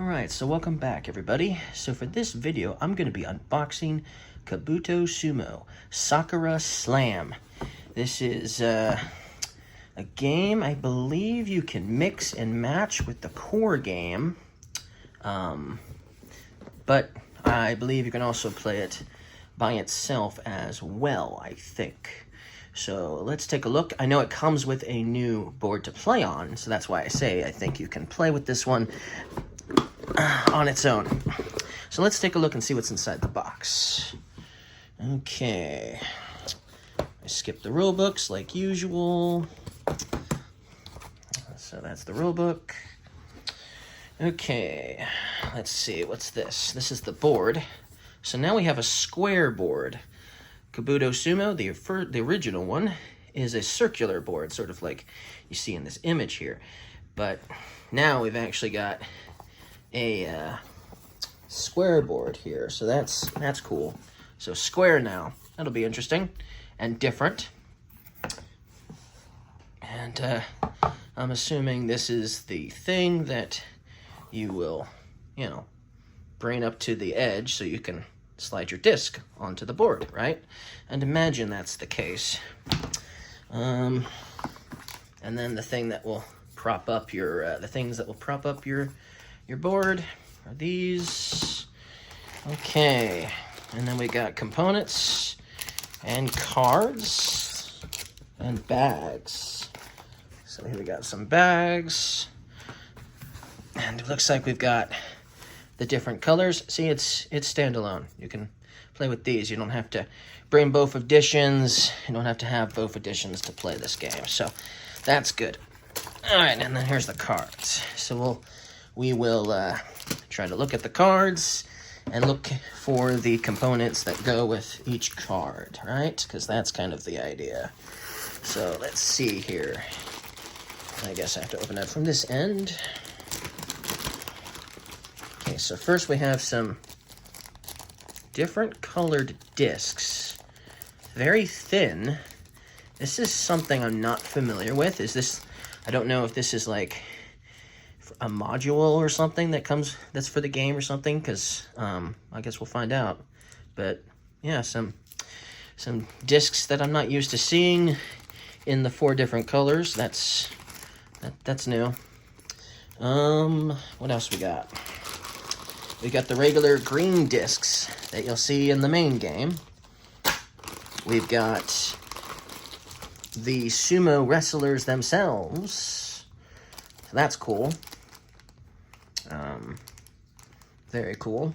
Alright, so welcome back everybody. So for this video, I'm going to be unboxing Kabuto Sumo Sakura Slam. This is a game I believe you can mix and match with the core game. But I believe you can also play it by itself as well, I think. So let's take a look. I know it comes with a new board to play on, so that's why I say I think you can play with this one on its own. So let's take a look and see what's inside the box. Okay. I skipped the rule books like usual. So that's the rule book. Okay, let's see, what's this? This is the board. So now we have a square board. Kabuto Sumo, the original one, is a circular board, sort of like you see in this image here. But now we've actually got a square board here, so that's cool. So square now, that'll be interesting and different. And I'm assuming this is the thing that you will, bring up to the edge so you can slide your disc onto the board, right? And imagine that's the case. And then the thing that will prop up your, the things that will prop up your board are these. Okay, and then we got components and cards and bags. So here we got some bags, and it looks like we've got the different colors. See, it's standalone. You can play with these. You don't have to bring both editions. You don't have to have both editions to play this game. So that's good. All right, and then here's the cards. So we will try to look at the cards and look for the components that go with each card, right? Because that's kind of the idea. So let's see here. I guess I have to open it from this end. Okay, so first we have some different colored discs. Very thin. This is something I'm not familiar with. I don't know if this is like a module or something that's for the game or something, because I guess we'll find out. But yeah, some discs that I'm not used to seeing in the 4 different colors. That's new. What else we got? We got the regular green discs that you'll see in the main game. We've got the sumo wrestlers themselves. So that's cool. Very cool.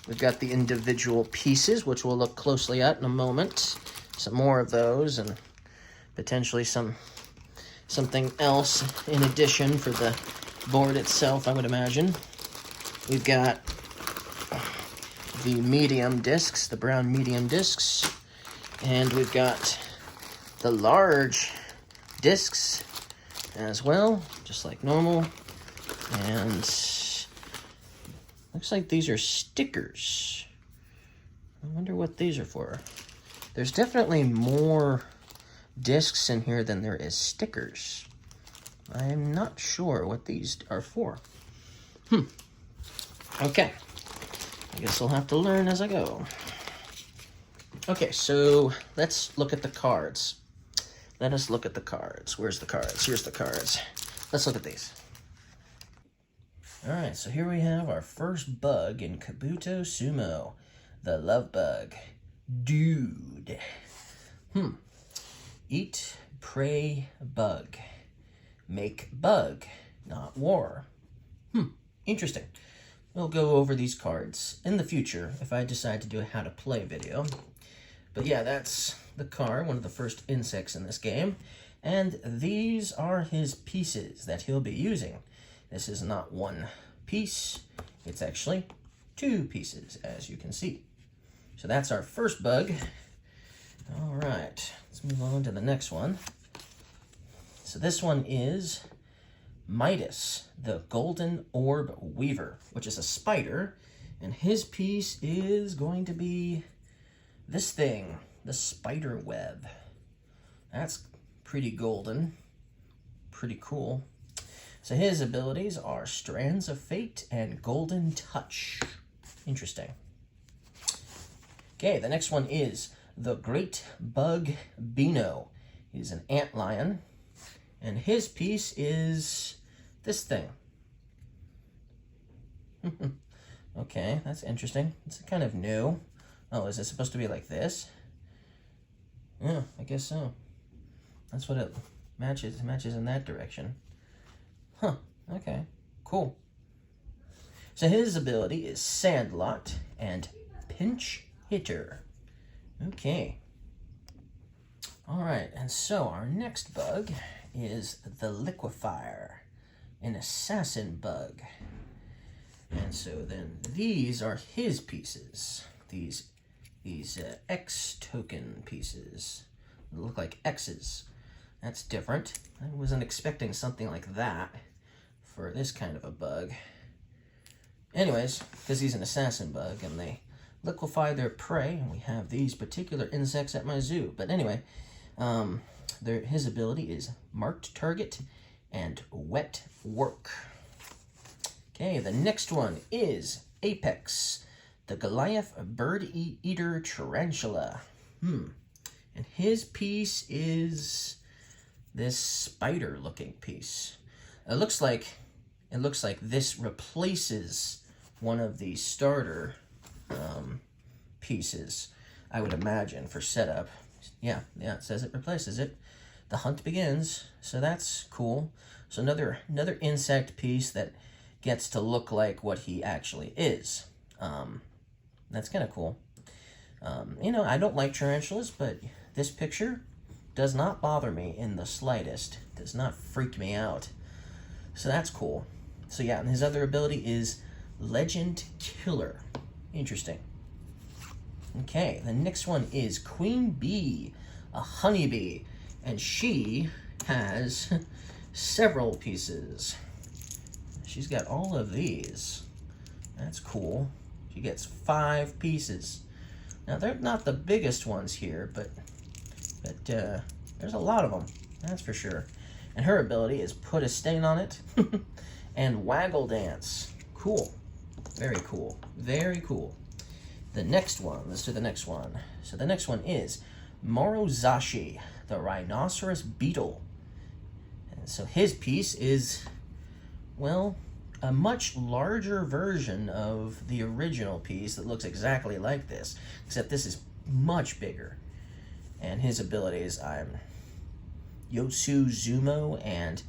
We've got the individual pieces, which we'll look closely at in a moment. Some more of those, and potentially something else in addition for the board itself, I would imagine. We've got the medium discs, the brown medium discs, and we've got the large discs as well, just like normal. And looks like these are stickers. I wonder what these are for. There's definitely more discs in here than there is stickers. I'm not sure what these are for. Okay. I guess I'll have to learn as I go. Okay, so let's look at the cards. Let us look at the cards. Where's the cards? Here's the cards. Let's look at these. Alright, so here we have our first bug in Kabuto Sumo. The love bug. Dude. Eat, pray, bug. Make bug, not war. Interesting. We'll go over these cards in the future if I decide to do a how to play video. But yeah, that's the card, one of the first insects in this game. And these are his pieces that he'll be using. This is not one piece, it's actually 2 pieces, as you can see. So that's our first bug. All right, let's move on to the next one. So this one is Midas, the Golden Orb Weaver, which is a spider, and his piece is going to be this thing, the spider web. That's pretty golden, pretty cool. So his abilities are Strands of Fate and Golden Touch. Interesting. Okay, the next one is the Great Bug Beano. He's an antlion, and his piece is this thing. Okay, that's interesting. It's kind of new. Oh, is it supposed to be like this? Yeah, I guess so. That's what it matches. It matches in that direction. Huh, okay, cool. So his ability is Sandlot and Pinch Hitter. Okay. All right, and so our next bug is the Liquefier, an assassin bug. And so then these are his pieces. These X token pieces. They look like X's. That's different. I wasn't expecting something like that for this kind of a bug. Anyways, because he's an assassin bug and they liquefy their prey, and we have these particular insects at my zoo. But anyway, his ability is Marked Target and Wet Work. Okay, the next one is Apex, the Goliath Bird Eater Tarantula. And his piece is this spider-looking piece. It looks like this replaces one of the starter pieces, I would imagine, for setup. Yeah, it says it replaces it. The hunt begins, so that's cool. So another insect piece that gets to look like what he actually is. That's kind of cool. I don't like tarantulas, but this picture does not bother me in the slightest. Does not freak me out. So that's cool. So yeah, and his other ability is Legend Killer. Interesting. Okay, the next one is Queen Bee, a honeybee, and she has several pieces. She's got all of these. That's cool. She gets 5 pieces. Now, they're not the biggest ones here, but there's a lot of them, that's for sure. And her ability is Put a Stain on It and Waggle Dance. Cool. Very cool. Very cool. The next one, let's do the next one. So the next one is Morozashi, the Rhinoceros Beetle. And so his piece is, well, a much larger version of the original piece that looks exactly like this, except this is much bigger. And his abilities, I'm Yotsu Zumo and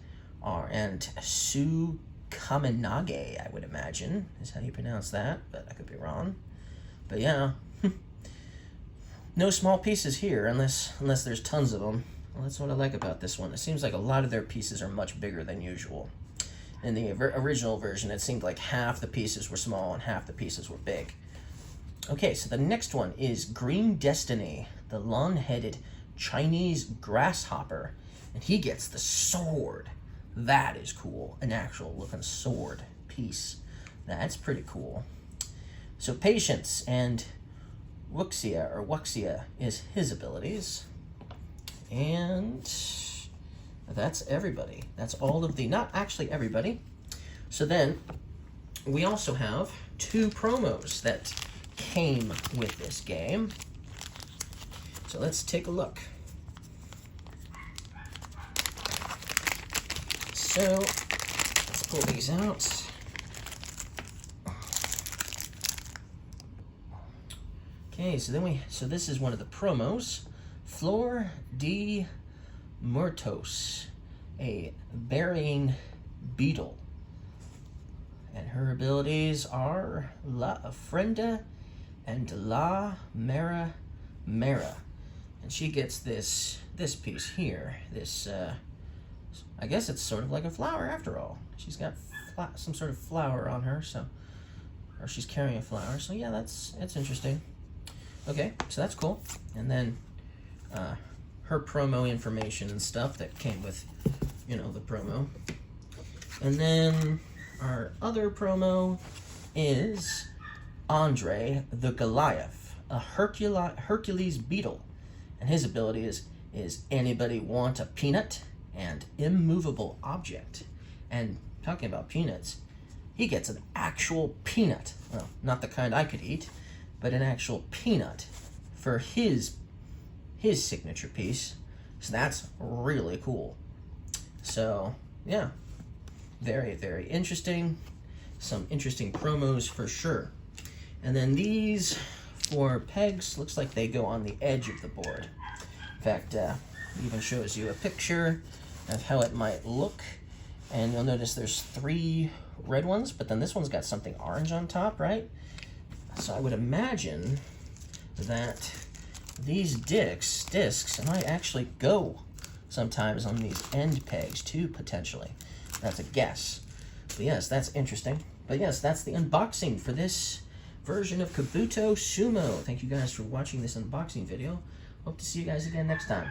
Su Kaminage, I would imagine, is how you pronounce that, but I could be wrong. But yeah, no small pieces here, unless there's tons of them. Well, that's what I like about this one. It seems like a lot of their pieces are much bigger than usual. In the original version, it seemed like half the pieces were small and half the pieces were big. Okay, so the next one is Green Destiny, the long-headed Chinese grasshopper. And he gets the sword. That is cool. An actual looking sword piece. That's pretty cool. So Patience and Wuxia is his abilities. And that's everybody. That's all of the, not actually everybody. So then we also have 2 promos that came with this game. So let's take a look. So let's pull these out. Okay, so this is one of the promos. Flor de Muertos, a burying beetle. And her abilities are La Ofrenda and La Mera Mera. And she gets this piece here. This, I guess it's sort of like a flower after all. She's got some sort of flower on her, or she's carrying a flower. So yeah, that's interesting. Okay, so that's cool. And then her promo information and stuff that came with, the promo. And then our other promo is Andre the Goliath, a Hercules beetle. And his ability is Anybody Want a Peanut and Immovable Object. And talking about peanuts, he gets an actual peanut. Well, not the kind I could eat, but an actual peanut for his signature piece. So that's really cool. So yeah, very, very interesting. Some interesting promos for sure. And then these 4 pegs, looks like they go on the edge of the board. In fact, it even shows you a picture of how it might look. And you'll notice there's 3 red ones, but then this one's got something orange on top, right? So I would imagine that these discs might actually go sometimes on these end pegs too, potentially. That's a guess. But yes, that's interesting. But yes, that's the unboxing for this version of Kabuto Sumo. Thank you guys for watching this unboxing video. Hope to see you guys again next time.